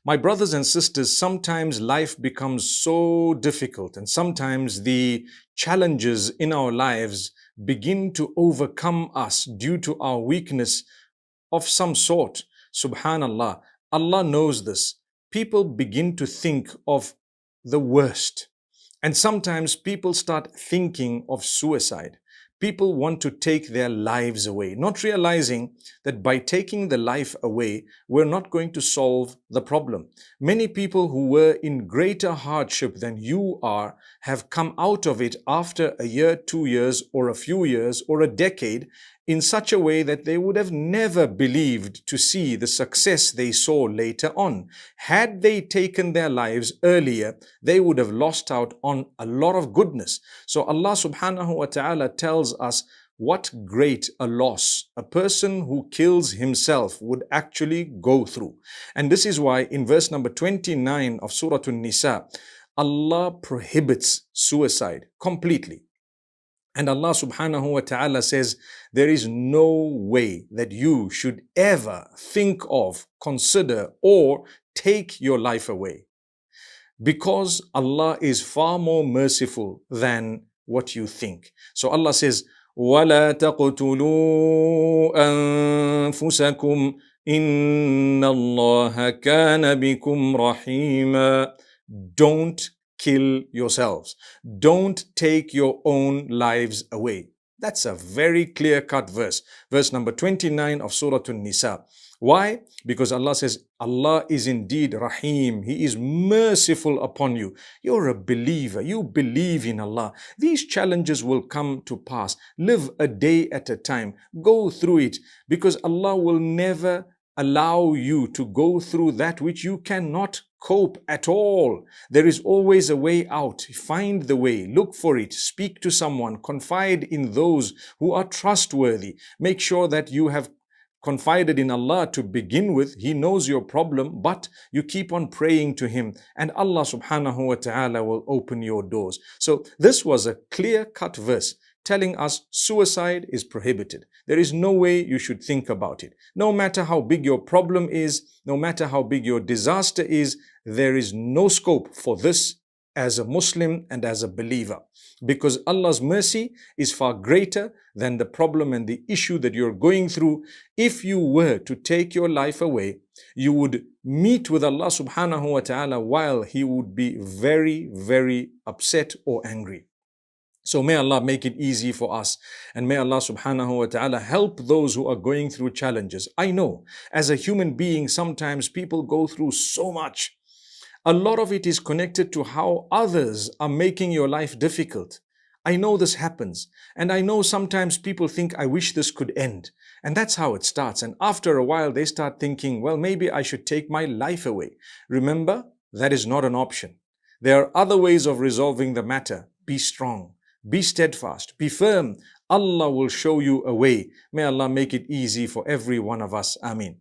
My brothers and sisters, sometimes life becomes so difficult, and sometimes the challenges in our lives begin to overcome us due to our weakness of some sort. Subhanallah, Allah knows this. People begin to think of the worst. And sometimes people start thinking of suicide. People want to take their lives away, not realizing that by taking the life away, we're not going to solve the problem. Many people who were in greater hardship than you are have come out of it after a year, 2 years, or a few years, or a decade, in such a way that they would have never believed to see the success they saw later on. Had they taken their lives earlier, they would have lost out on a lot of goodness. So Allah subhanahu wa ta'ala tells us what great a loss a person who kills himself would actually go through. And this is why in verse number 29 of Surah An-Nisa, Allah prohibits suicide completely. And Allah subhanahu wa ta'ala says, there is no way that you should ever think of, consider, or take your life away. Because Allah is far more merciful than what you think. So Allah says, وَلَا تَقْتُلُوا أَنفُسَكُمْ إِنَّ اللَّهَ كَانَ بِكُمْ رَحِيمًا. Don't kill yourselves. Don't take your own lives away. That's a very clear-cut verse. Verse number 29 of Surah An-Nisa. Why? Because Allah says, Allah is indeed Rahim. He is merciful upon you. You're a believer. You believe in Allah. These challenges will come to pass. Live a day at a time. Go through it, because Allah will never allow you to go through that which you cannot cope at all. There is always a way out. Find the way, look for it, speak to someone, confide in those who are trustworthy. Make sure that you have confided in Allah to begin with. He knows your problem, but you keep on praying to Him, and Allah subhanahu wa ta'ala will open your doors. So this was a clear-cut verse telling us suicide is prohibited. There is no way you should think about it. No matter how big your problem is, no matter how big your disaster is, there is no scope for this as a Muslim and as a believer. Because Allah's mercy is far greater than the problem and the issue that you're going through. If you were to take your life away, you would meet with Allah subhanahu wa ta'ala while He would be very, very upset or angry. So may Allah make it easy for us, and may Allah subhanahu wa ta'ala help those who are going through challenges. I know as a human being, sometimes people go through so much. A lot of it is connected to how others are making your life difficult. I know this happens, and I know sometimes people think, I wish this could end. And that's how it starts. And after a while, they start thinking, well, maybe I should take my life away. Remember, that is not an option. There are other ways of resolving the matter. Be strong. Be steadfast, be firm. Allah will show you a way. May Allah make it easy for every one of us. Ameen.